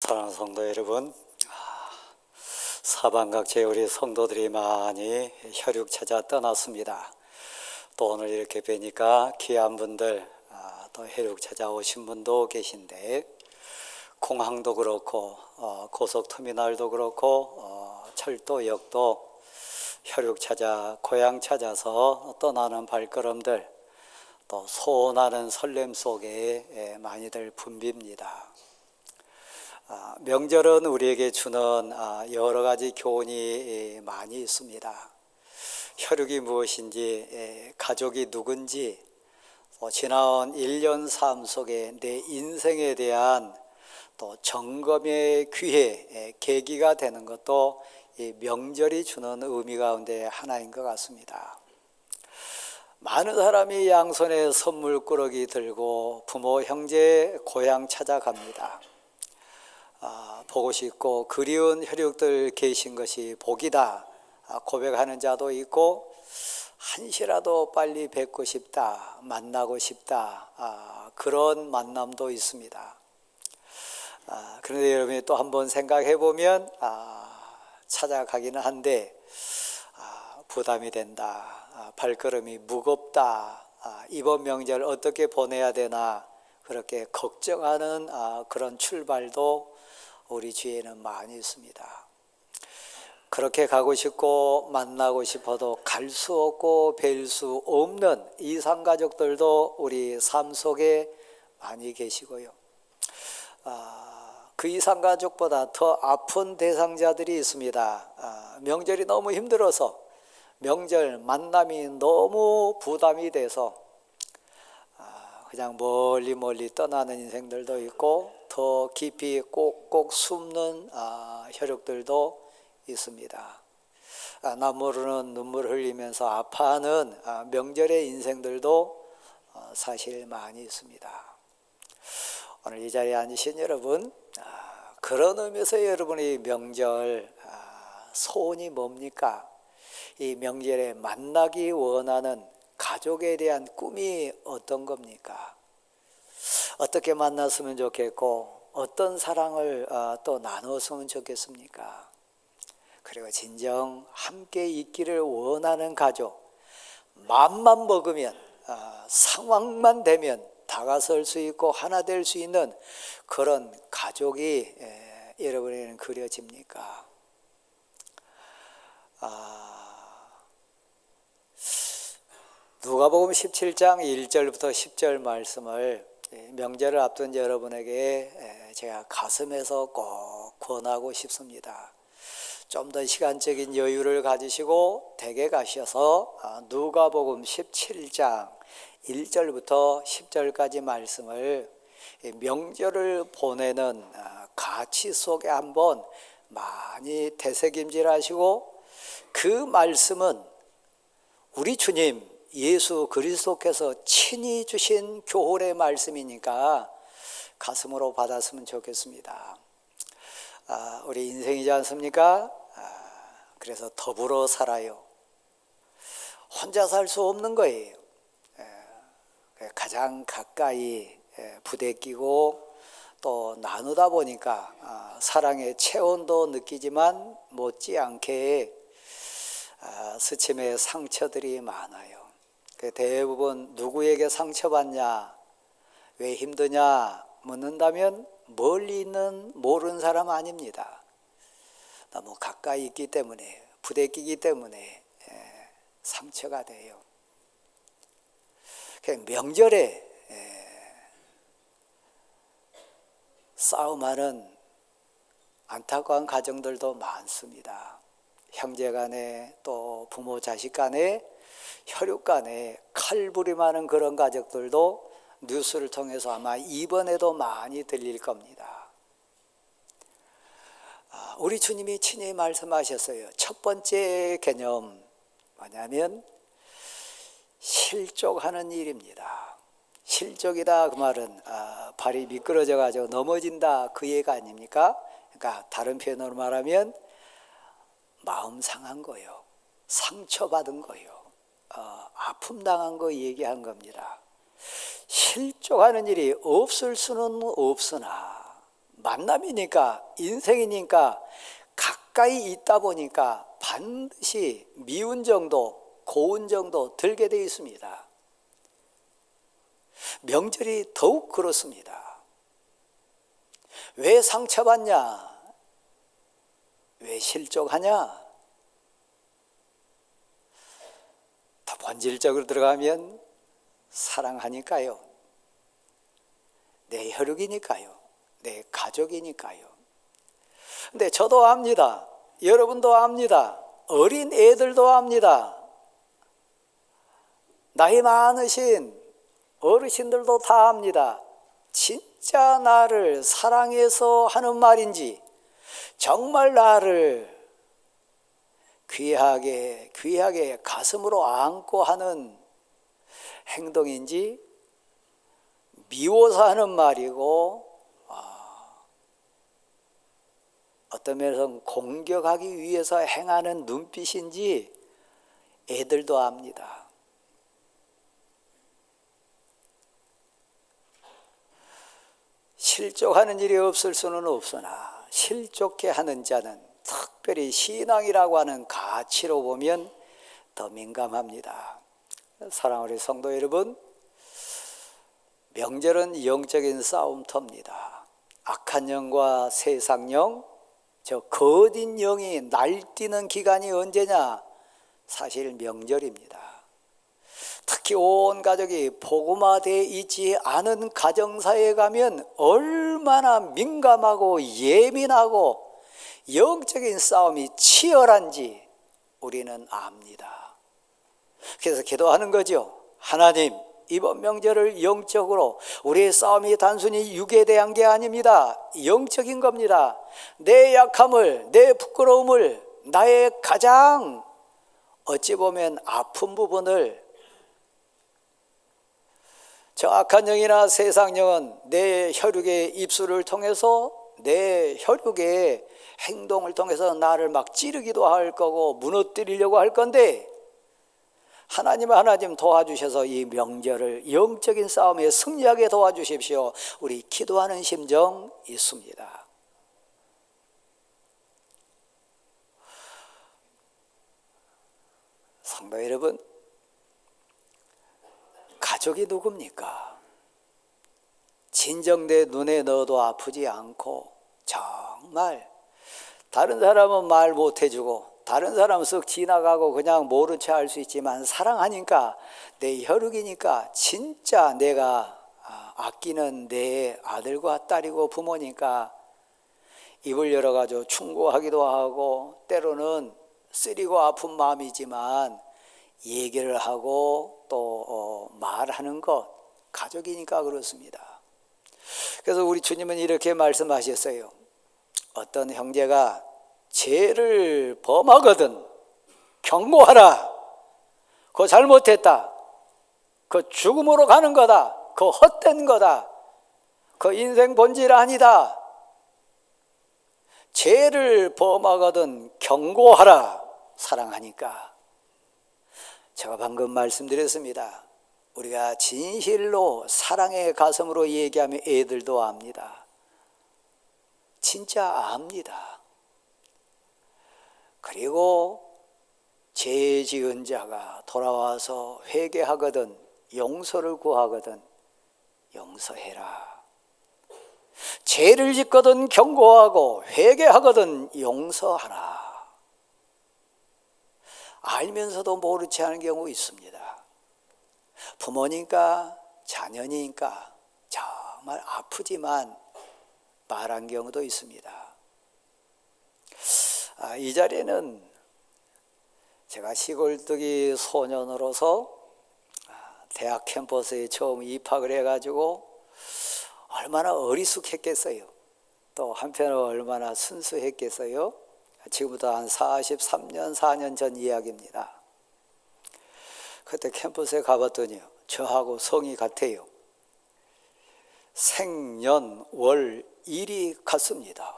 사랑하는 성도 여러분, 사방각지에 우리 성도들이 많이 혈육 찾아 떠났습니다. 또 오늘 이렇게 뵈니까 귀한 분들, 또 혈육 찾아오신 분도 계신데, 공항도 그렇고 고속터미널도 그렇고 철도역도 혈육 찾아 고향 찾아서 떠나는 발걸음들, 또 소원하는 설렘 속에 많이들 붐빕니다. 명절은 우리에게 주는 여러 가지 교훈이 많이 있습니다. 혈육이 무엇인지, 가족이 누군지, 지나온 1년 삶 속에 내 인생에 대한 또 점검의 기회, 계기가 되는 것도 이 명절이 주는 의미 가운데 하나인 것 같습니다. 많은 사람이 양손에 선물꾸러기 들고 부모, 형제, 고향 찾아갑니다. 보고 싶고 그리운 혈육들 계신 것이 복이다 고백하는 자도 있고, 한시라도 빨리 뵙고 싶다, 만나고 싶다, 그런 만남도 있습니다. 그런데 여러분이 또 한번 생각해 보면 찾아가기는 한데 부담이 된다, 발걸음이 무겁다, 이번 명절 어떻게 보내야 되나 그렇게 걱정하는 그런 출발도 우리 주위에는 많이 있습니다. 그렇게 가고 싶고 만나고 싶어도 갈 수 없고 뵐 수 없는 이산가족들도 우리 삶 속에 많이 계시고요. 그 이산가족보다 더 아픈 대상자들이 있습니다. 명절이 너무 힘들어서, 명절 만남이 너무 부담이 돼서 그냥 멀리 떠나는 인생들도 있고, 더 깊이 꼭꼭 숨는 혈육들도 있습니다. 나 모르는 눈물 흘리면서 아파하는 명절의 인생들도 사실 많이 있습니다. 오늘 이 자리에 앉으신 여러분, 그런 의미에서 여러분의 명절 소원이 뭡니까? 이 명절에 만나기 원하는 가족에 대한 꿈이 어떤 겁니까? 어떻게 만났으면 좋겠고, 어떤 사랑을 또 나눴으면 좋겠습니까? 그리고 진정 함께 있기를 원하는 가족, 마음만 먹으면, 상황만 되면 다가설 수 있고 하나 될 수 있는 그런 가족이 여러분에게는 그려집니까? 누가복음 17장 1절부터 10절 말씀을 명절을 앞둔 여러분에게 제가 가슴에서 꼭 권하고 싶습니다. 좀 더 시간적인 여유를 가지시고 댁에 가셔서 누가복음 17장 1절부터 10절까지 말씀을 명절을 보내는 가치 속에 한번 많이 되새김질하시고, 그 말씀은 우리 주님 예수 그리스도께서 친히 주신 교훈의 말씀이니까 가슴으로 받았으면 좋겠습니다. 우리 인생이지 않습니까? 그래서 더불어 살아요. 혼자 살 수 없는 거예요. 가장 가까이 부대끼고 또 나누다 보니까 사랑의 체온도 느끼지만 못지않게 스침의 상처들이 많아요. 대부분 누구에게 상처받냐, 왜 힘드냐 묻는다면 멀리 있는 모르는 사람 아닙니다. 너무 가까이 있기 때문에, 부대끼기 때문에 상처가 돼요. 명절에 싸움하는 안타까운 가정들도 많습니다. 형제 간에, 또 부모 자식 간에, 혈육 간에 칼부림하는 그런 가족들도 뉴스를 통해서 아마 이번에도 많이 들릴 겁니다. 우리 주님이 친히 말씀하셨어요. 첫 번째 개념 뭐냐면 실족하는 일입니다. 실족이다 그 말은 발이 미끄러져 가지고 넘어진다 그 얘기가 아닙니까? 그러니까 다른 표현으로 말하면 마음 상한 거요, 상처받은 거요, 아픔 당한 거 얘기한 겁니다. 실족하는 일이 없을 수는 없으나 만남이니까, 인생이니까 가까이 있다 보니까 반드시 미운 정도, 고운 정도 들게 되어 있습니다. 명절이 더욱 그렇습니다. 왜 상처받냐? 왜 실족하냐? 더 본질적으로 들어가면 사랑하니까요. 내 혈육이니까요. 내 가족이니까요. 근데 저도 압니다. 여러분도 압니다. 어린 애들도 압니다. 나이 많으신 어르신들도 다 압니다. 진짜 나를 사랑해서 하는 말인지, 정말 나를 귀하게 가슴으로 안고 하는 행동인지, 미워서 하는 말이고 어떤 면에서는 공격하기 위해서 행하는 눈빛인지 애들도 압니다. 실족하는 일이 없을 수는 없으나 실족해 하는 자는 특별히 신앙이라고 하는 가치로 보면 더 민감합니다. 사랑하는 성도 여러분, 명절은 영적인 싸움터입니다. 악한 영과 세상 영, 저 거짓 영이 날뛰는 기간이 언제냐? 사실 명절입니다. 특히 온 가족이 복음화되어 있지 않은 가정사에 가면 얼마나 민감하고 예민하고 영적인 싸움이 치열한지 우리는 압니다. 그래서 기도하는 거죠. 하나님, 이번 명절을 영적으로, 우리의 싸움이 단순히 육에 대한 게 아닙니다. 영적인 겁니다. 내 약함을, 내 부끄러움을, 나의 가장 어찌 보면 아픈 부분을 저 악한 영이나 세상 영은 내 혈육의 입술을 통해서, 내 혈육의 행동을 통해서 나를 막 찌르기도 할 거고 무너뜨리려고 할 건데, 하나님 도와주셔서 이 명절을 영적인 싸움에 승리하게 도와주십시오. 우리 기도하는 심정 있습니다. 성도 여러분, 가족이 누굽니까? 진정 내 눈에 넣어도 아프지 않고, 정말 다른 사람은 말 못해주고 다른 사람은 쓱 지나가고 그냥 모른 채 할 수 있지만, 사랑하니까, 내 혈육이니까 진짜 내가 아끼는 내 아들과 딸이고 부모니까 입을 열어가지고 충고하기도 하고, 때로는 쓰리고 아픈 마음이지만 얘기를 하고 또 말하는 것, 가족이니까 그렇습니다. 그래서 우리 주님은 이렇게 말씀하셨어요. 어떤 형제가 죄를 범하거든 경고하라. 그거 잘못했다. 그 죽음으로 가는 거다. 그 헛된 거다. 그 인생 본질 아니다. 죄를 범하거든 경고하라. 사랑하니까. 제가 방금 말씀드렸습니다. 우리가 진실로 사랑의 가슴으로 얘기하면 애들도 압니다. 진짜 압니다. 그리고 죄 지은 자가 돌아와서 회개하거든, 용서를 구하거든 용서해라. 죄를 짓거든 경고하고 회개하거든 용서하라. 알면서도 모른 채 하는 경우 있습니다. 부모니까 자녀니까 정말 아프지만 말한 경우도 있습니다. 이 자리에는 제가 시골뜨기 소년으로서 대학 캠퍼스에 처음 입학을 해가지고 얼마나 어리숙했겠어요. 또 한편으로 얼마나 순수했겠어요. 지금부터 한 43년, 4년 전 이야기입니다. 그때 캠퍼스에 가봤더니 저하고 성이 같아요. 생년 월 일이 같습니다.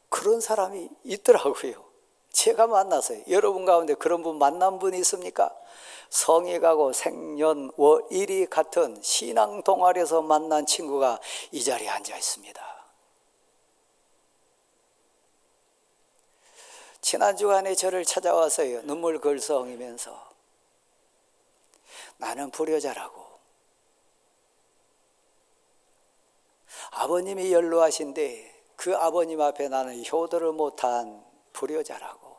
그런 사람이 있더라고요. 제가 만났어요. 여러분 가운데 그런 분 만난 분 있습니까? 성이 가고 생년월일이 같은 신앙 동아리에서 만난 친구가 이 자리에 앉아 있습니다. 지난 주간에 저를 찾아와서요, 눈물 글썽이면서 나는 불효자라고, 아버님이 연로하신데 그 아버님 앞에 나는 효도를 못한 불효자라고,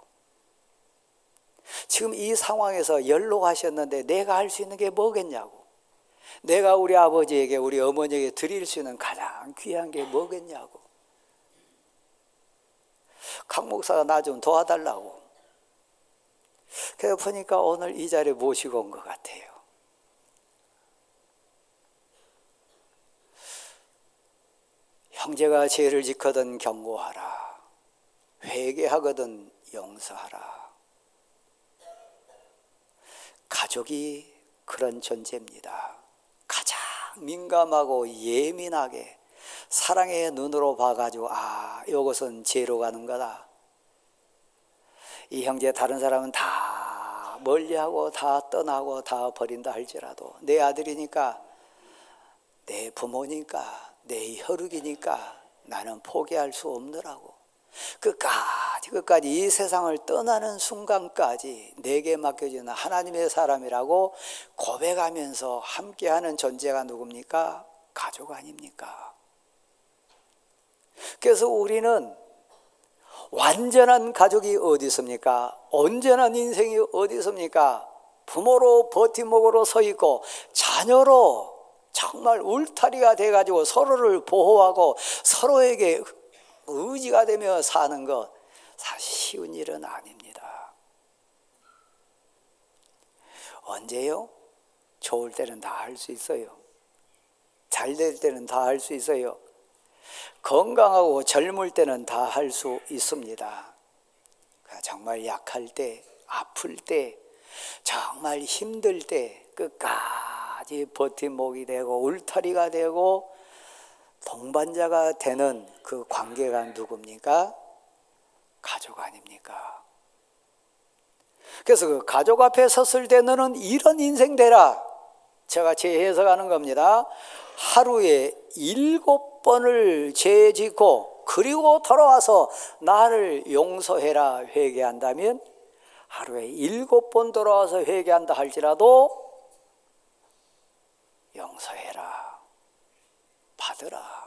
지금 이 상황에서 연로하셨는데 내가 할 수 있는 게 뭐겠냐고, 내가 우리 아버지에게 우리 어머니에게 드릴 수 있는 가장 귀한 게 뭐겠냐고, 강 목사가 나 좀 도와달라고. 그래서 보니까 오늘 이 자리에 모시고 온 것 같아요. 형제가 죄를 지거든 경고하라, 회개하거든 용서하라. 가족이 그런 존재입니다. 가장 민감하고 예민하게 사랑의 눈으로 봐가지고, 아, 이것은 죄로 가는 거다. 이 형제 다른 사람은 다 멀리하고 다 떠나고 다 버린다 할지라도 내 아들이니까, 내 부모니까, 내 혈육이니까 나는 포기할 수 없느라고. 끝까지 이 세상을 떠나는 순간까지 내게 맡겨지는 하나님의 사람이라고 고백하면서 함께하는 존재가 누굽니까? 가족 아닙니까? 그래서 우리는 완전한 가족이 어디 있습니까? 온전한 인생이 어디 있습니까? 부모로 버팀목으로 서 있고 자녀로 정말 울타리가 돼가지고 서로를 보호하고 서로에게 의지가 되며 사는 것, 사실 쉬운 일은 아닙니다. 언제요? 좋을 때는 다 할 수 있어요. 잘 될 때는 다 할 수 있어요. 건강하고 젊을 때는 다 할 수 있습니다. 정말 약할 때, 아플 때, 정말 힘들 때 끝까지 버팀목이 되고 울타리가 되고 동반자가 되는 그 관계가 누굽니까? 가족 아닙니까? 그래서 그 가족 앞에 섰을 때 너는 이런 인생 되라. 제가 재해석하는 겁니다. 하루에 7번을 죄 짓고 그리고 돌아와서 나를 용서해라 회개한다면, 하루에 7번 돌아와서 회개한다 할지라도 용서해라, 받으라.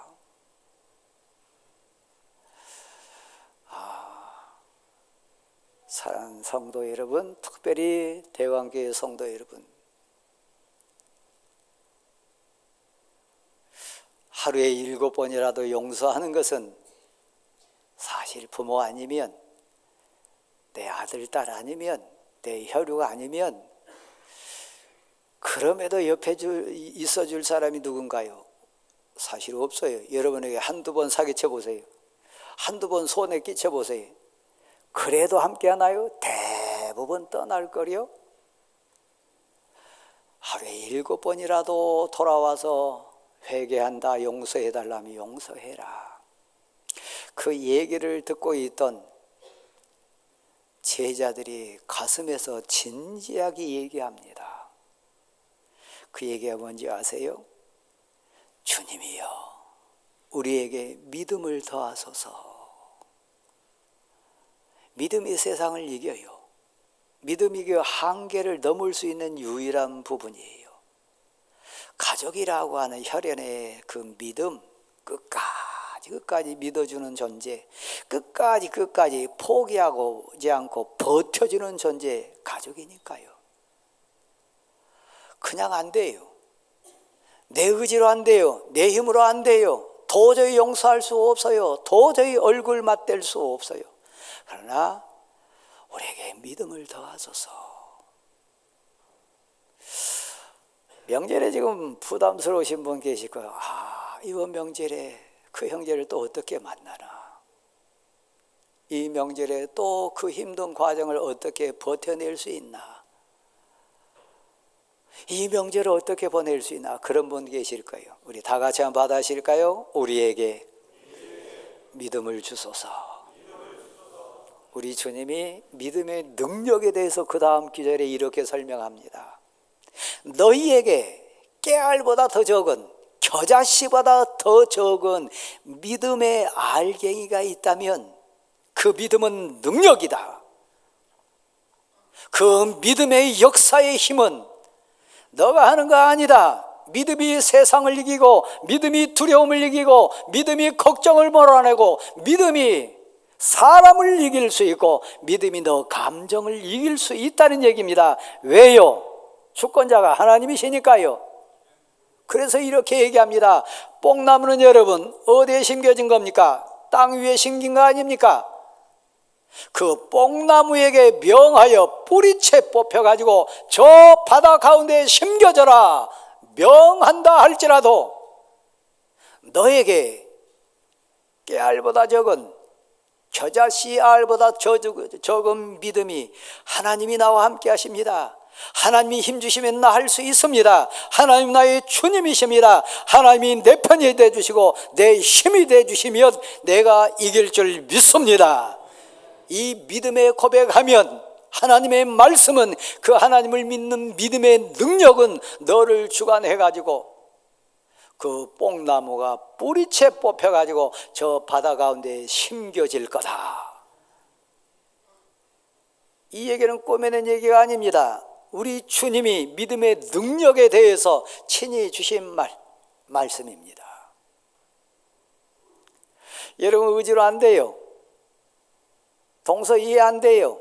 사랑하는 성도 여러분, 특별히 대왕교회 성도 여러분, 하루에 7번이라도 용서하는 것은 사실 부모 아니면, 내 아들, 딸 아니면, 내 혈육 아니면, 그럼에도 옆에 있어줄 사람이 누군가요? 사실 없어요. 여러분에게 한두 번 사기쳐 보세요. 한두 번 손에 끼쳐 보세요. 그래도 함께 하나요? 대부분 떠날 거요. 하루에 7번이라도 돌아와서 회개한다, 용서해달라면 용서해라. 그 얘기를 듣고 있던 제자들이 가슴에서 진지하게 얘기합니다. 그 얘기가 뭔지 아세요? 주님이여, 우리에게 믿음을 더하소서. 믿음이 세상을 이겨요. 믿음이 그 한계를 넘을 수 있는 유일한 부분이에요. 가족이라고 하는 혈연의 그 믿음, 끝까지 믿어주는 존재, 끝까지 포기하지 않고 버텨주는 존재, 가족이니까요. 그냥 안 돼요. 내 의지로 안 돼요. 내 힘으로 안 돼요. 도저히 용서할 수 없어요. 도저히 얼굴 맞댈 수 없어요. 그러나 우리에게 믿음을 더하소서. 명절에 지금 부담스러우신 분 계실 거예요. 이번 명절에 그 형제를 또 어떻게 만나나, 이 명절에 또 그 힘든 과정을 어떻게 버텨낼 수 있나, 이 명절을 어떻게 보낼 수 있나, 그런 분 계실 거예요. 우리 다 같이 한번 받아실까요? 우리에게 믿음을 주소서. 우리 주님이 믿음의 능력에 대해서 그 다음 구절에 이렇게 설명합니다. 너희에게 깨알보다 더 적은, 겨자씨보다 더 적은 믿음의 알갱이가 있다면 그 믿음은 능력이다. 그 믿음의 역사의 힘은 너가 하는 거 아니다. 믿음이 세상을 이기고, 믿음이 두려움을 이기고, 믿음이 걱정을 몰아내고, 믿음이 사람을 이길 수 있고, 믿음이 너 감정을 이길 수 있다는 얘기입니다. 왜요? 주권자가 하나님이시니까요. 그래서 이렇게 얘기합니다. 뽕나무는 여러분 어디에 심겨진 겁니까? 땅 위에 심긴 거 아닙니까? 그 뽕나무에게 명하여 뿌리채 뽑혀가지고 저 바다 가운데에 심겨져라 명한다 할지라도 너에게 깨알보다 적은, 겨자씨 알보다 적은 믿음이, 하나님이 나와 함께 하십니다. 하나님이 힘주시면 나 할 수 있습니다. 하나님 나의 주님이십니다. 하나님이 내 편이 되어주시고 내 힘이 되어주시면 내가 이길 줄 믿습니다. 이 믿음의 고백하면 하나님의 말씀은, 그 하나님을 믿는 믿음의 능력은 너를 주관해가지고 그 뽕나무가 뿌리채 뽑혀가지고 저 바다 가운데 심겨질 거다. 이 얘기는 꼬매는 얘기가 아닙니다. 우리 주님이 믿음의 능력에 대해서 친히 주신 말씀입니다. 여러분 의지로 안 돼요. 동서 이해 안 돼요.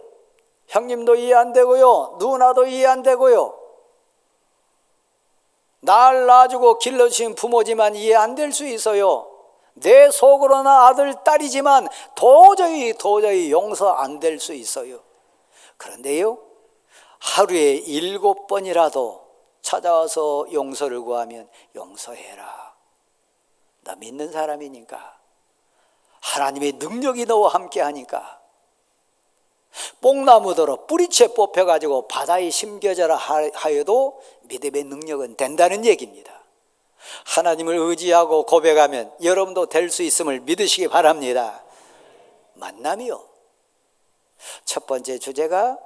형님도 이해 안 되고요. 누나도 이해 안 되고요. 날 낳아주고 길러주신 부모지만 이해 안 될 수 있어요. 내 속으로는 아들, 딸이지만 도저히 용서 안 될 수 있어요. 그런데요, 하루에 7번이라도 찾아와서 용서를 구하면 용서해라. 나 믿는 사람이니까, 하나님의 능력이 너와 함께 하니까, 뽕나무더러 뿌리채 뽑혀가지고 바다에 심겨져라 하여도 믿음의 능력은 된다는 얘기입니다. 하나님을 의지하고 고백하면 여러분도 될 수 있음을 믿으시기 바랍니다. 만남이요. 첫 번째 주제가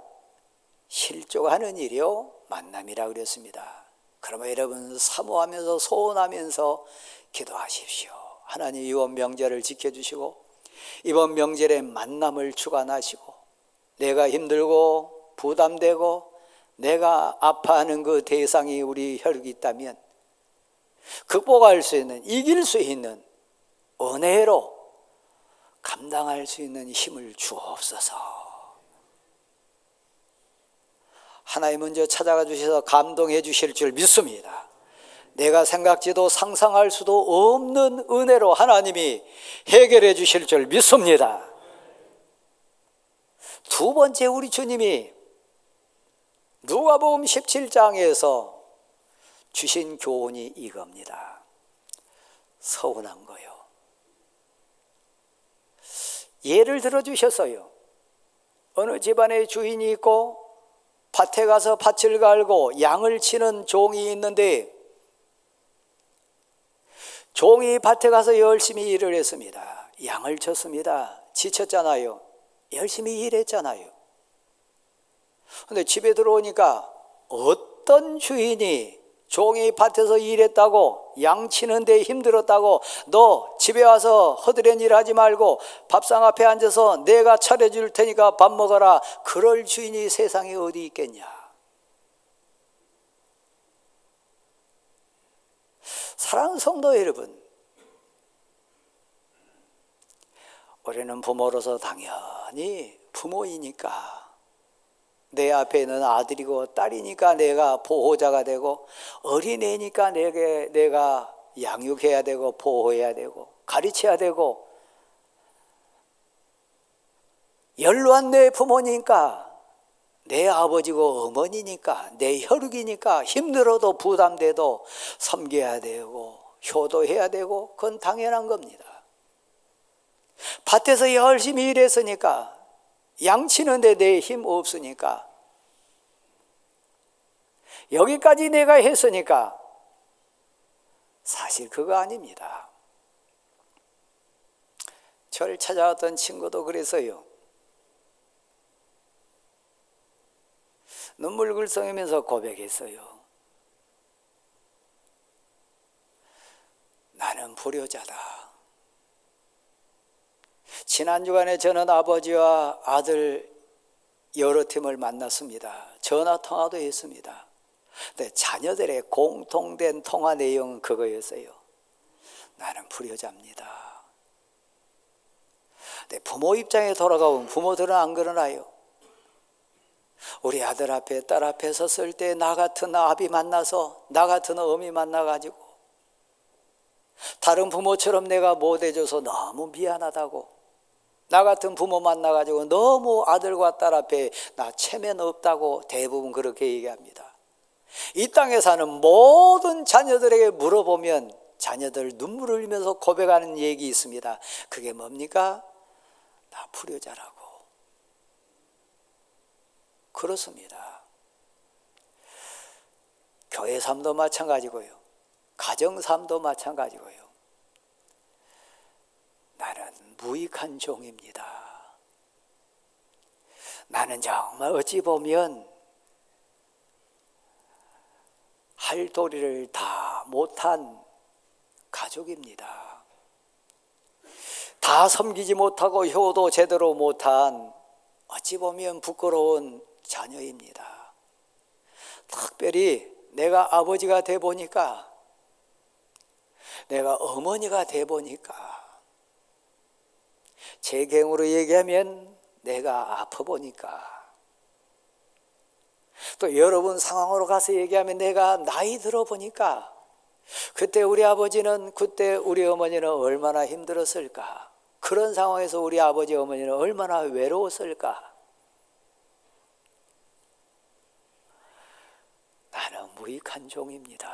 실족하는 일이요 만남이라고 그랬습니다. 그러면 여러분 사모하면서 소원하면서 기도하십시오. 하나님 이번 명절을 지켜주시고 이번 명절에 만남을 주관하시고, 내가 힘들고 부담되고 내가 아파하는 그 대상이 우리 혈육이 있다면 극복할 수 있는, 이길 수 있는 은혜로 감당할 수 있는 힘을 주옵소서. 하나님 먼저 찾아가 주셔서 감동해 주실 줄 믿습니다. 내가 생각지도 상상할 수도 없는 은혜로 하나님이 해결해 주실 줄 믿습니다. 두 번째, 우리 주님이 누가복음 17장에서 주신 교훈이 이겁니다. 서운한 거요. 예를 들어 주셨어요. 어느 집안에 주인이 있고 밭에 가서 밭을 갈고 양을 치는 종이 있는데, 종이 밭에 가서 열심히 일을 했습니다. 양을 쳤습니다. 지쳤잖아요. 열심히 일했잖아요. 그런데 집에 들어오니까 어떤 주인이 종이 밭에서 일했다고, 양 치는데 힘들었다고 너 집에 와서 허드렛 일 하지 말고 밥상 앞에 앉아서 내가 차려줄 테니까 밥 먹어라, 그럴 주인이 세상에 어디 있겠냐. 사랑하는 성도 여러분, 우리는 부모로서 당연히 부모이니까, 내 앞에 있는 아들이고 딸이니까 내가 보호자가 되고, 어린애니까 내가 양육해야 되고 보호해야 되고 가르쳐야 되고, 연로한 내 부모니까, 내 아버지고 어머니니까, 내 혈육이니까 힘들어도 부담돼도 섬겨야 되고 효도해야 되고, 그건 당연한 겁니다. 밭에서 열심히 일했으니까, 양 치는데 내 힘 없으니까, 여기까지 내가 했으니까, 사실 그거 아닙니다. 저를 찾아왔던 친구도 그래서요, 눈물 글썽이면서 고백했어요. 나는 불효자다. 지난 주간에 저는 아버지와 아들 여러 팀을 만났습니다. 전화 통화도 했습니다. 근데 자녀들의 공통된 통화 내용은 그거였어요. 나는 불효자입니다. 근데 부모 입장에 돌아가면 부모들은 안 그러나요? 우리 아들 앞에 딸 앞에 섰을 때 나 같은 아비 만나서 나 같은 어미 만나가지고 다른 부모처럼 내가 못해줘서 너무 미안하다고, 나 같은 부모 만나가지고 너무 아들과 딸 앞에 나 체면 없다고 대부분 그렇게 얘기합니다. 이 땅에 사는 모든 자녀들에게 물어보면 자녀들 눈물 흘리면서 고백하는 얘기 있습니다. 그게 뭡니까? 나 불효자라고. 그렇습니다. 교회 삶도 마찬가지고요. 가정 삶도 마찬가지고요. 나는 무익한 종입니다. 나는 정말 어찌 보면 할 도리를 다 못한 가족입니다. 다 섬기지 못하고 효도 제대로 못한 어찌 보면 부끄러운 자녀입니다. 특별히 내가 아버지가 돼 보니까, 내가 어머니가 돼 보니까, 제 경우로 얘기하면 내가 아파 보니까, 또 여러분 상황으로 가서 얘기하면 내가 나이 들어 보니까, 그때 우리 아버지는, 그때 우리 어머니는 얼마나 힘들었을까? 그런 상황에서 우리 아버지 어머니는 얼마나 외로웠을까? 나는 무익한 종입니다.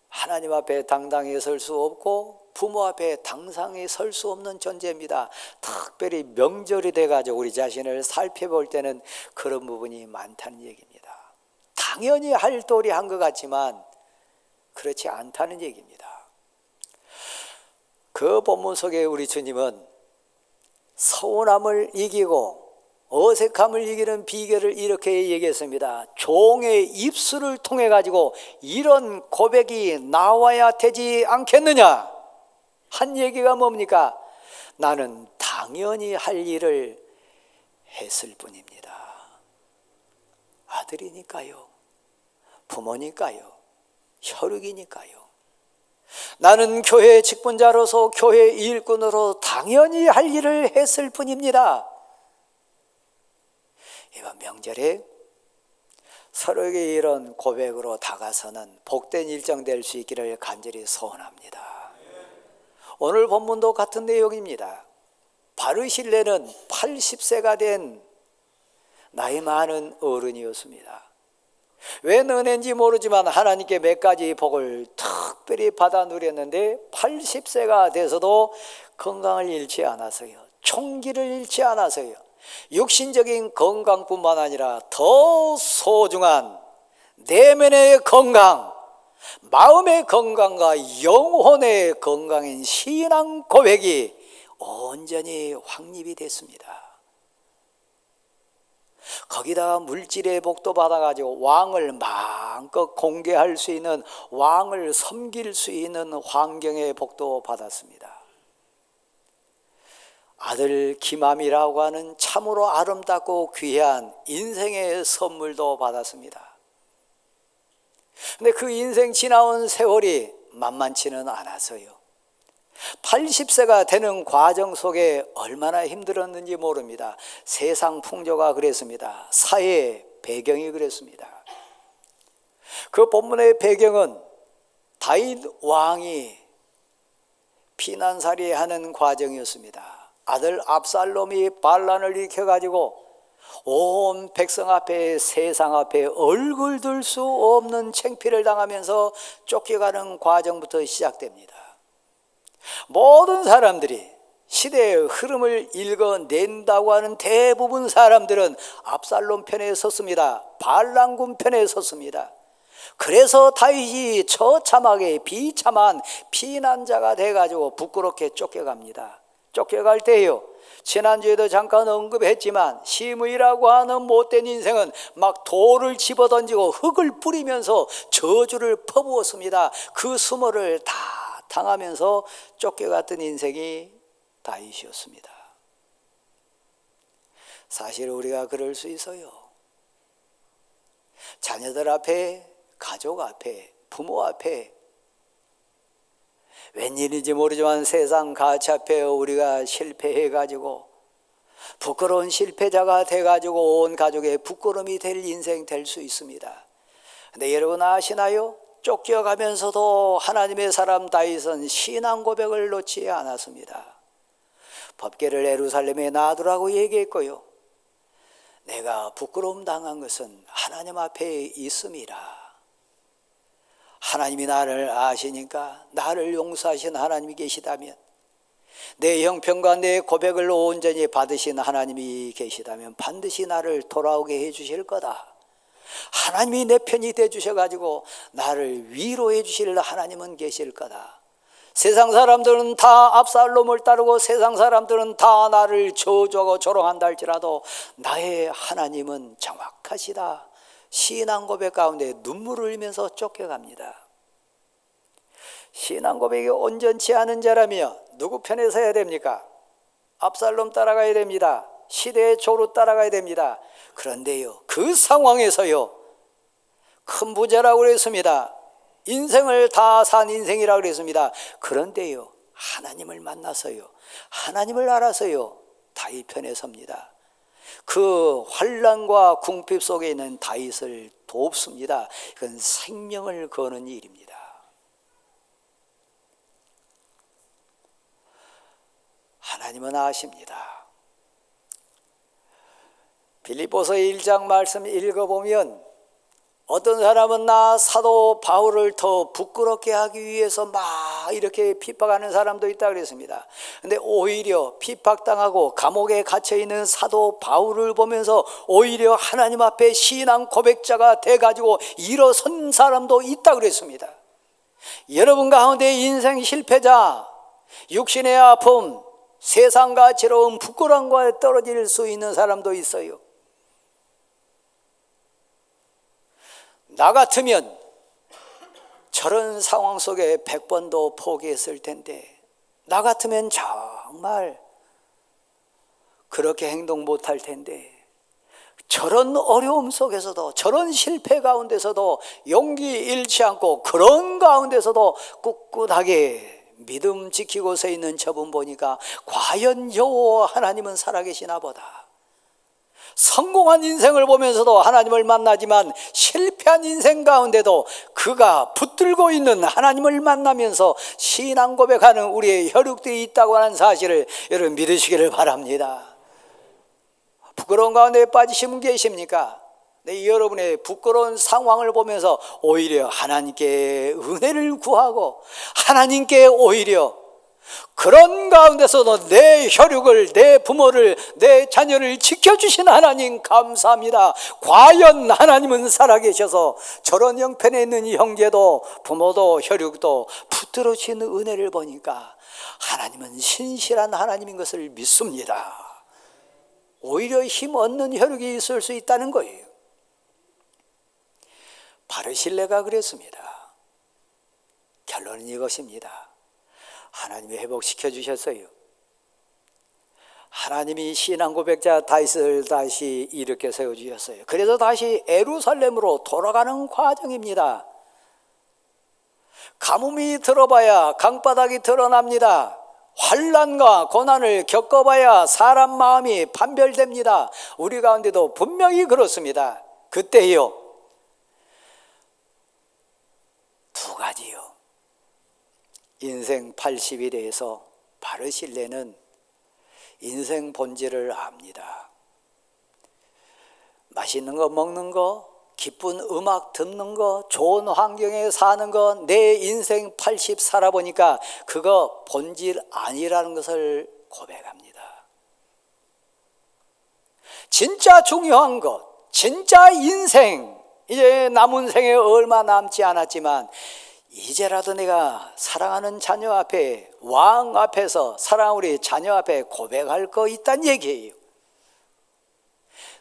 하나님 앞에 당당히 설 수 없고 부모 앞에 당당히 설 수 없는 존재입니다. 특별히 명절이 돼가지고 우리 자신을 살펴볼 때는 그런 부분이 많다는 얘기입니다. 당연히 할 도리 한 것 같지만 그렇지 않다는 얘기입니다. 그 본문 속에 우리 주님은 서운함을 이기고 어색함을 이기는 비결을 이렇게 얘기했습니다. 종의 입술을 통해 가지고 이런 고백이 나와야 되지 않겠느냐 한 얘기가 뭡니까? 나는 당연히 할 일을 했을 뿐입니다. 아들이니까요, 부모니까요, 혈육이니까요. 나는 교회 직분자로서 교회 일꾼으로 당연히 할 일을 했을 뿐입니다. 이번 명절에 서로에게 이런 고백으로 다가서는 복된 일정 될 수 있기를 간절히 소원합니다. 오늘 본문도 같은 내용입니다. 바르실레는 80세가 된 나이 많은 어른이었습니다. 웬 은혜인지 모르지만 하나님께 몇 가지 복을 특별히 받아 누렸는데 80세가 돼서도 건강을 잃지 않아서요, 총기를 잃지 않아서요, 육신적인 건강뿐만 아니라 더 소중한 내면의 건강, 마음의 건강과 영혼의 건강인 신앙 고백이 온전히 확립이 됐습니다. 거기다가 물질의 복도 받아가지고 왕을 마음껏 공개할 수 있는, 왕을 섬길 수 있는 환경의 복도 받았습니다. 아들 기맘이라고 하는 참으로 아름답고 귀한 인생의 선물도 받았습니다. 근데 그 인생 지나온 세월이 만만치는 않았어요. 80세가 되는 과정 속에 얼마나 힘들었는지 모릅니다. 세상 풍조가 그랬습니다. 사회 배경이 그랬습니다. 그 본문의 배경은 다윗 왕이 피난살이하는 과정이었습니다. 아들 압살롬이 반란을 일으켜가지고 온 백성 앞에, 세상 앞에 얼굴 들 수 없는 창피를 당하면서 쫓겨가는 과정부터 시작됩니다. 모든 사람들이 시대의 흐름을 읽어낸다고 하는 대부분 사람들은 압살롬 편에 섰습니다. 반란군 편에 섰습니다. 그래서 다윗이 처참하게 비참한 피난자가 돼가지고 부끄럽게 쫓겨갑니다. 쫓겨갈 때요, 지난주에도 잠깐 언급했지만 심의라고 하는 못된 인생은 막 돌을 집어던지고 흙을 뿌리면서 저주를 퍼부었습니다. 그 수모를 다 당하면서 쫓겨갔던 인생이 다윗이었습니다. 사실 우리가 그럴 수 있어요. 자녀들 앞에, 가족 앞에, 부모 앞에 웬일인지 모르지만 세상 가치 앞에 우리가 실패해가지고 부끄러운 실패자가 돼가지고 온 가족의 부끄러움이 될 인생 될 수 있습니다. 근데 여러분 아시나요? 쫓겨가면서도 하나님의 사람 다윗은 신앙 고백을 놓지 않았습니다. 법궤를 예루살렘에 놔두라고 얘기했고요, 내가 부끄러움 당한 것은 하나님 앞에 있음이라. 하나님이 나를 아시니까, 나를 용서하신 하나님이 계시다면, 내 형편과 내 고백을 온전히 받으신 하나님이 계시다면 반드시 나를 돌아오게 해 주실 거다. 하나님이 내 편이 돼 주셔가지고 나를 위로해 주실 하나님은 계실 거다. 세상 사람들은 다 압살롬을 따르고 세상 사람들은 다 나를 저주하고 조롱한다 할지라도 나의 하나님은 정확하시다. 신앙 고백 가운데 눈물을 흘리면서 쫓겨갑니다. 신앙 고백이 온전치 않은 자라며 누구 편에 서야 됩니까? 압살롬 따라가야 됩니다. 시대의 조루 따라가야 됩니다. 그런데요, 그 상황에서요, 큰 부자라고 그랬습니다. 인생을 다 산 인생이라고 그랬습니다. 그런데요, 하나님을 만나서요, 하나님을 알아서요, 다윗 편에 섭니다. 그 환난과 궁핍 속에 있는 다윗을 돕습니다. 이건 생명을 거는 일입니다. 하나님은 아십니다. 빌립보서 1장 말씀 읽어보면 어떤 사람은 나 사도 바울을 더 부끄럽게 하기 위해서 막 이렇게 핍박하는 사람도 있다고 그랬습니다. 근데 오히려 핍박당하고 감옥에 갇혀있는 사도 바울을 보면서 오히려 하나님 앞에 신앙 고백자가 돼가지고 일어선 사람도 있다고 그랬습니다. 여러분 가운데 인생 실패자, 육신의 아픔, 세상 가치로운 부끄러움과 떨어질 수 있는 사람도 있어요. 나 같으면 저런 상황 속에 100번도 포기했을 텐데, 나 같으면 정말 그렇게 행동 못할 텐데, 저런 어려움 속에서도, 저런 실패 가운데서도 용기 잃지 않고 그런 가운데서도 꿋꿋하게 믿음 지키고 서 있는 저분 보니까 과연 여호와 하나님은 살아계시나 보다. 성공한 인생을 보면서도 하나님을 만나지만 실패한 인생 가운데도 그가 붙들고 있는 하나님을 만나면서 신앙 고백하는 우리의 혈육들이 있다고 하는 사실을 여러분 믿으시기를 바랍니다. 부끄러운 가운데 빠지신 분 계십니까? 네, 여러분의 부끄러운 상황을 보면서 오히려 하나님께 은혜를 구하고 하나님께 오히려 그런 가운데서도 내 혈육을, 내 부모를, 내 자녀를 지켜주신 하나님 감사합니다. 과연 하나님은 살아계셔서 저런 형편에 있는 이 형제도 부모도 혈육도 붙들어주신 은혜를 보니까 하나님은 신실한 하나님인 것을 믿습니다. 오히려 힘 얻는 혈육이 있을 수 있다는 거예요. 바르실레가 그랬습니다. 결론은 이것입니다. 하나님이 회복시켜 주셨어요. 하나님이 신앙 고백자 다윗을 다시 일으켜 세워주셨어요. 그래서 다시 예루살렘으로 돌아가는 과정입니다. 가뭄이 들어봐야 강바닥이 드러납니다. 환난과 고난을 겪어봐야 사람 마음이 판별됩니다. 우리 가운데도 분명히 그렇습니다. 그때요, 두 가지요. 인생 80일에서 바르실레는 인생 본질을 압니다. 맛있는 거 먹는 거, 기쁜 음악 듣는 거, 좋은 환경에 사는 거, 내 인생 80 살아보니까 그거 본질 아니라는 것을 고백합니다. 진짜 중요한 것, 진짜 인생, 이제 남은 생에 얼마 남지 않았지만 이제라도 내가 사랑하는 자녀 앞에, 왕 앞에서 사랑하는 우리 자녀 앞에 고백할 거 있단 얘기예요.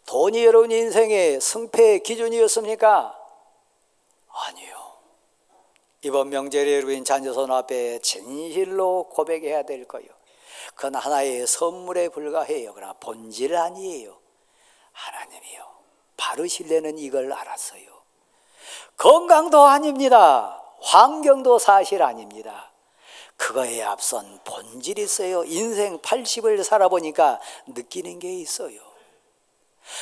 돈이 여러분 인생의 승패의 기준이었습니까? 아니요. 이번 명절에 여러분 자녀손 앞에 진실로 고백해야 될 거예요. 그건 하나의 선물에 불과해요. 그러나 본질 아니에요. 하나님이요, 바르실레는 이걸 알았어요. 건강도 아닙니다. 환경도 사실 아닙니다. 그거에 앞선 본질이 있어요. 인생 80을 살아보니까 느끼는 게 있어요.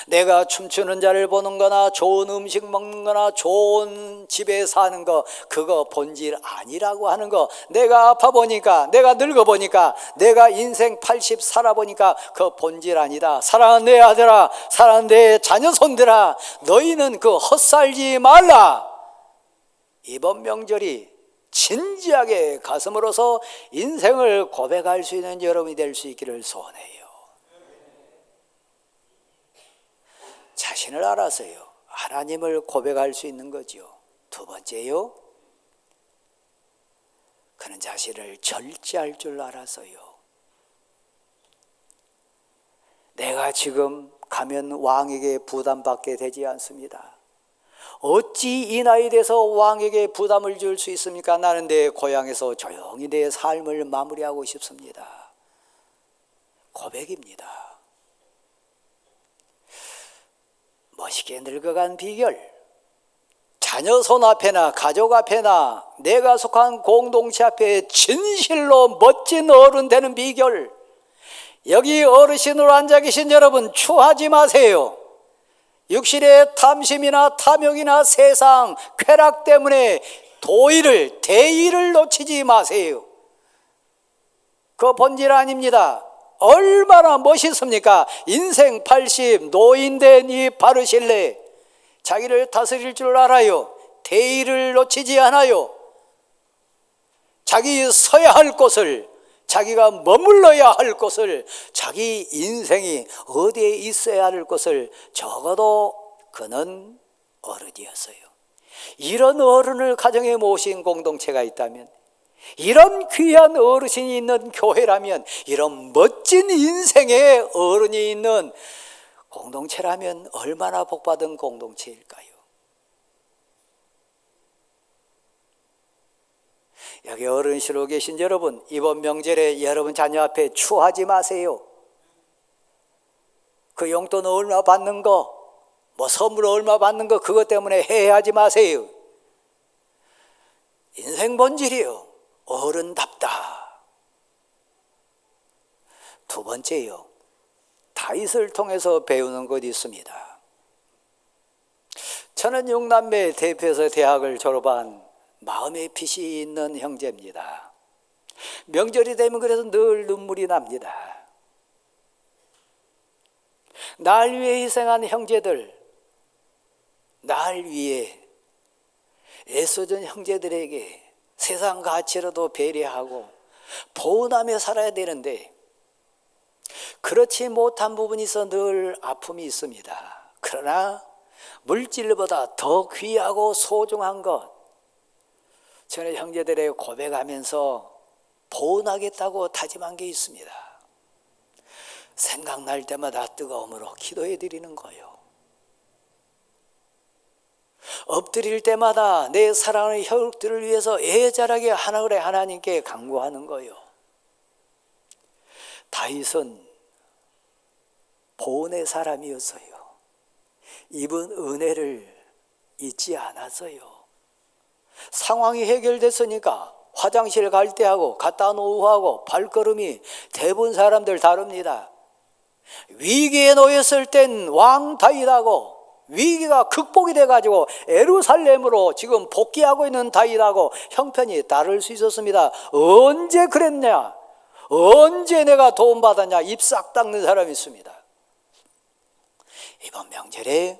내가 춤추는 자를 보는 거나 좋은 음식 먹는 거나 좋은 집에 사는 거, 그거 본질 아니라고 하는 거, 내가 아파 보니까, 내가 늙어 보니까, 내가 인생 80 살아보니까 그 본질 아니다. 사랑하는 내 아들아, 사랑하는 내 자녀손들아, 너희는 그 헛살지 말라. 이번 명절이 진지하게 가슴으로서 인생을 고백할 수 있는 여러분이 될 수 있기를 소원해요. 자신을 알아서요, 하나님을 고백할 수 있는 거죠. 두 번째요, 그는 자신을 절제할 줄 알아서요. 내가 지금 가면 왕에게 부담받게 되지 않습니다. 어찌 이 나이 돼서 왕에게 부담을 줄 수 있습니까? 나는 내 고향에서 조용히 내 삶을 마무리하고 싶습니다. 고백입니다. 멋있게 늙어간 비결, 자녀 손 앞에나 가족 앞에나 내가 속한 공동체 앞에 진실로 멋진 어른 되는 비결, 여기 어르신으로 앉아 계신 여러분 추하지 마세요. 육신의 탐심이나 탐욕이나 세상 쾌락 때문에 대의를 놓치지 마세요. 그 본질 아닙니다. 얼마나 멋있습니까? 인생 80 노인된 이 바르실레, 자기를 다스릴 줄 알아요. 대의를 놓치지 않아요. 자기 서야 할 곳을, 자기가 머물러야 할 곳을, 자기 인생이 어디에 있어야 할 것을 적어도 그는 어른이었어요. 이런 어른을 가정에 모신 공동체가 있다면, 이런 귀한 어르신이 있는 교회라면, 이런 멋진 인생의 어른이 있는 공동체라면 얼마나 복받은 공동체일까요? 여기 어른시로 계신 여러분, 이번 명절에 여러분 자녀 앞에 추하지 마세요. 그 용돈 얼마 받는 거, 뭐 선물 얼마 받는 거, 그것 때문에 해하지 마세요. 인생 본질이요, 어른답다. 두 번째요, 다윗을 통해서 배우는 것이 있습니다. 저는 6남매 대표해서 대학을 졸업한 마음의 빛이 있는 형제입니다. 명절이 되면 그래서 늘 눈물이 납니다. 날 위해 희생한 형제들, 날 위해 애써준 형제들에게 세상 가치로도 배려하고 보호하며 살아야 되는데, 그렇지 못한 부분이 있어 늘 아픔이 있습니다. 그러나 물질보다 더 귀하고 소중한 것, 저는 형제들에게 고백하면서 보호하겠다고 다짐한 게 있습니다. 생각날 때마다 뜨거움으로 기도해 드리는 거예요. 엎드릴 때마다 내 사랑하는 혈육들을 위해서 애절하게 하나님의 하나님께 간구하는 거예요. 다윗은 보온의 사람이었어요. 입은 은혜를 잊지 않았어요. 상황이 해결됐으니까 화장실 갈 때 하고 갔다 오후 하고 발걸음이 대부분 사람들 다릅니다. 위기에 놓였을 땐 왕 다윗하고, 위기가 극복이 돼가지고 예루살렘으로 지금 복귀하고 있는 다윗하고 형편이 다를 수 있었습니다. 언제 그랬냐? 언제 내가 도움받았냐? 입 싹 닦는 사람이 있습니다. 이번 명절에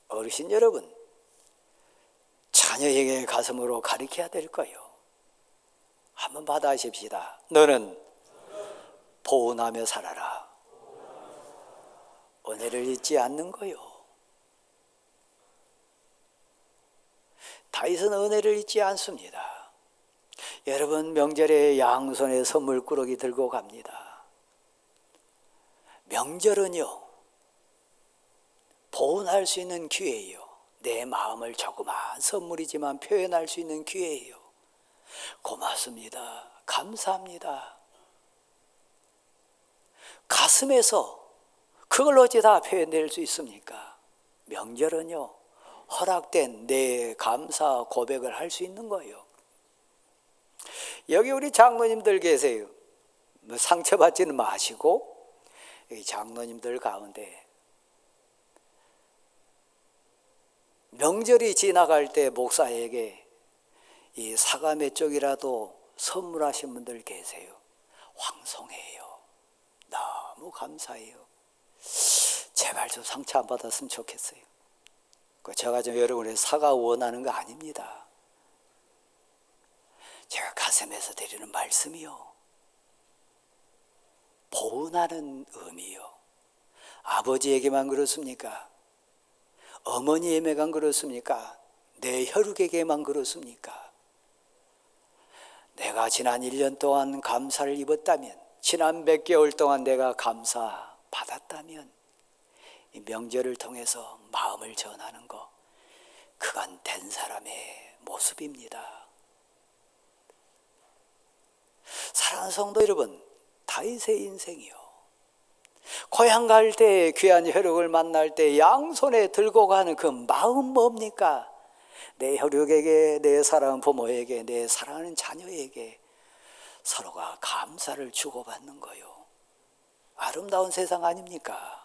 어르신 여러분, 자녀에게 가슴으로 가르쳐야 될 거예요. 한번 받아십시다. 너는 보온하며 살아라. 은혜를 잊지 않는 거요. 다윗은 은혜를 잊지 않습니다. 여러분, 명절에 양손에 선물꾸러기 들고 갑니다. 명절은요, 보온할 수 있는 기회예요. 내 마음을 조그만 선물이지만 표현할 수 있는 기회예요. 고맙습니다. 감사합니다. 가슴에서 그걸 어찌 다 표현될 수 있습니까? 명절은요, 허락된 내 감사 고백을 할 수 있는 거예요. 여기 우리 장로님들 계세요. 상처받지는 마시고, 이 장로님들 가운데 명절이 지나갈 때 목사에게 이 사과 몇 쪽이라도 선물하신 분들 계세요. 황송해요. 너무 감사해요. 제발 좀 상처 안 받았으면 좋겠어요. 제가 좀 여러분의 사과 원하는 거 아닙니다. 제가 가슴에서 드리는 말씀이요, 보은하는 의미요. 아버지에게만 그렇습니까? 어머니에게만 그렇습니까? 내 혈육에게만 그렇습니까? 내가 지난 1년 동안 감사를 입었다면, 지난 몇 개월 동안 내가 감사 받았다면, 이 명절을 통해서 마음을 전하는 것, 그건 된 사람의 모습입니다. 사랑하는 성도 여러분, 다윗의 인생이요, 고향 갈 때, 귀한 혈육을 만날 때 양손에 들고 가는 그 마음 뭡니까? 내 혈육에게, 내 사랑하는 부모에게, 내 사랑하는 자녀에게 서로가 감사를 주고받는 거요. 아름다운 세상 아닙니까?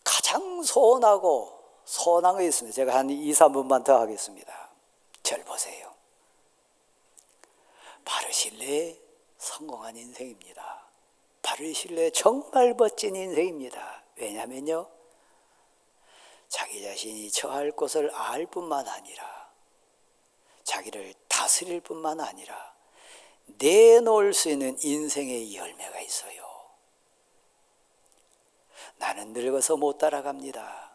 가장 소원한 거 있습니다. 제가 한 2, 3분만 더 하겠습니다. 절 보세요. 바르실레 성공한 인생입니다. 바르실레 정말 멋진 인생입니다. 왜냐면요, 자기 자신이 처할 곳을 알 뿐만 아니라 자기를 다스릴 뿐만 아니라 내놓을 수 있는 인생의 열매가 있어요. 나는 늙어서 못 따라갑니다.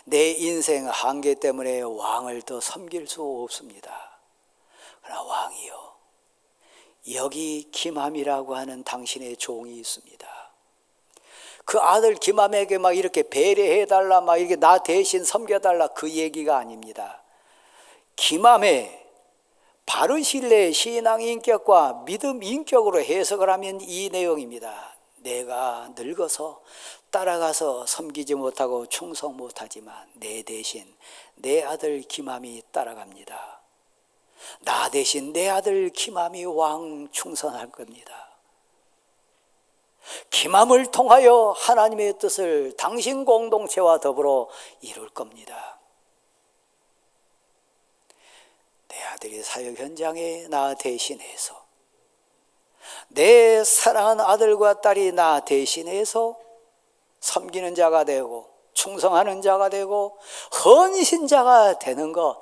내 인생 한계 때문에 왕을 더 섬길 수 없습니다. 그러나 왕이요, 여기 김함이라고 하는 당신의 종이 있습니다. 그 아들 김함에게 막 이렇게 배려해달라, 막 이렇게 나 대신 섬겨달라, 그 얘기가 아닙니다. 김함의 바르실레 신앙 인격과 믿음 인격으로 해석을 하면 이 내용입니다. 내가 늙어서 따라가서 섬기지 못하고 충성 못하지만 내 대신 내 아들 김함이 따라갑니다. 나 대신 내 아들 김함이 왕 충성할 겁니다. 김함을 통하여 하나님의 뜻을 당신 공동체와 더불어 이룰 겁니다. 내 아들이 사역 현장에 나 대신해서, 내 사랑하는 아들과 딸이 나 대신해서 섬기는 자가 되고 충성하는 자가 되고 헌신자가 되는 것,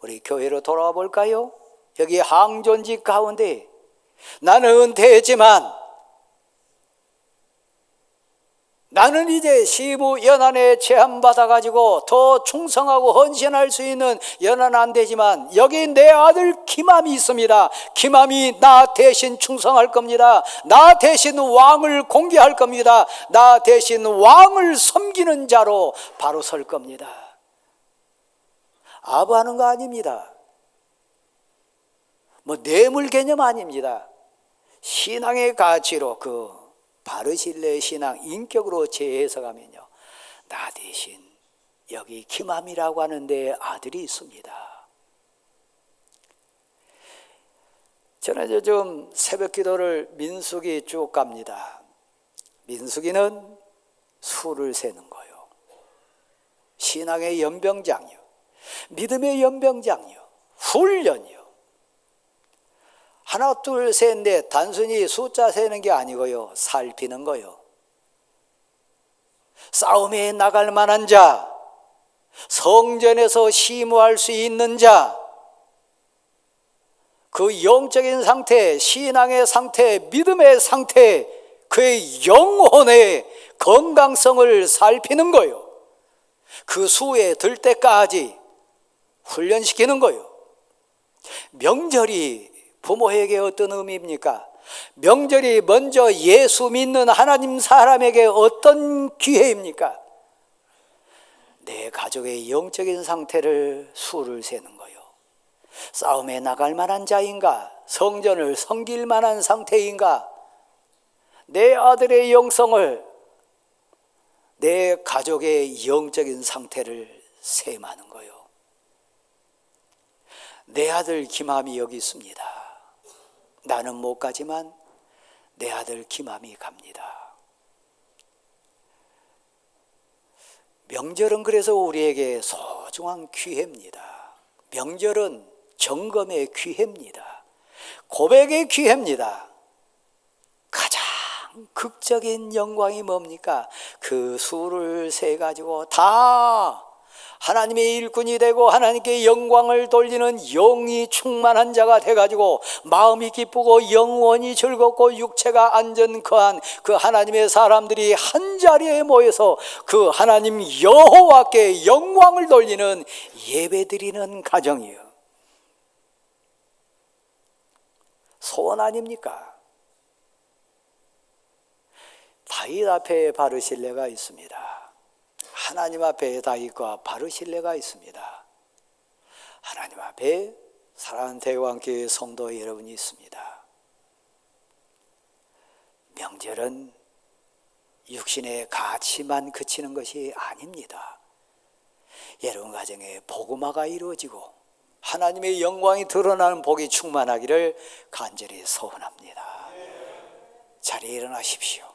우리 교회로 돌아와 볼까요? 여기 항존직 가운데 나는 은퇴했지만 나는 이제 시부 연한에 제한받아가지고 더 충성하고 헌신할 수 있는 연한 안 되지만 여기 내 아들 김함이 있습니다. 김함이 나 대신 충성할 겁니다. 나 대신 왕을 공개할 겁니다. 나 대신 왕을 섬기는 자로 바로 설 겁니다. 아부하는 거 아닙니다. 뭐 뇌물 개념 아닙니다. 신앙의 가치로 그 바르실레 신앙 인격으로 재해석하면요, 나 대신 여기 김함이라고 하는 데 아들이 있습니다. 저는 요즘 새벽 기도를 민수기 쭉 갑니다. 민수기는 수를 세는 거요, 신앙의 연병장이요, 믿음의 연병장이요, 훈련이요. 하나, 둘, 셋, 넷 단순히 숫자 세는 게 아니고요, 살피는 거요. 싸움에 나갈 만한 자, 성전에서 심호할 수 있는 자, 그 영적인 상태, 신앙의 상태, 믿음의 상태, 그의 영혼의 건강성을 살피는 거요. 그 수에 들 때까지 훈련시키는 거요. 명절이 부모에게 어떤 의미입니까? 명절이 먼저 예수 믿는 하나님 사람에게 어떤 기회입니까? 내 가족의 영적인 상태를 수를 세는 거요. 싸움에 나갈 만한 자인가? 성전을 섬길 만한 상태인가? 내 아들의 영성을, 내 가족의 영적인 상태를 셈하는 거요. 내 아들 김함이 여기 있습니다. 나는 못 가지만 내 아들 김함이 갑니다. 명절은 그래서 우리에게 소중한 기회입니다. 명절은 점검의 기회입니다. 고백의 기회입니다. 가장 극적인 영광이 뭡니까? 그 수를 세 가지고 다 하나님의 일꾼이 되고 하나님께 영광을 돌리는 영이 충만한 자가 돼가지고 마음이 기쁘고 영원히 즐겁고 육체가 안전거한 그 하나님의 사람들이 한자리에 모여서 그 하나님 여호와께 영광을 돌리는 예배드리는 가정이요. 소원 아닙니까? 다윗 앞에 바르실레가 있습니다. 하나님 앞에 다윗과 바르실레가 있습니다. 하나님 앞에 사랑하는 대왕교회 성도 여러분이 있습니다. 명절은 육신의 가치만 그치는 것이 아닙니다. 여러분 가정에 복음화가 이루어지고 하나님의 영광이 드러나는 복이 충만하기를 간절히 소원합니다. 자리에 일어나십시오.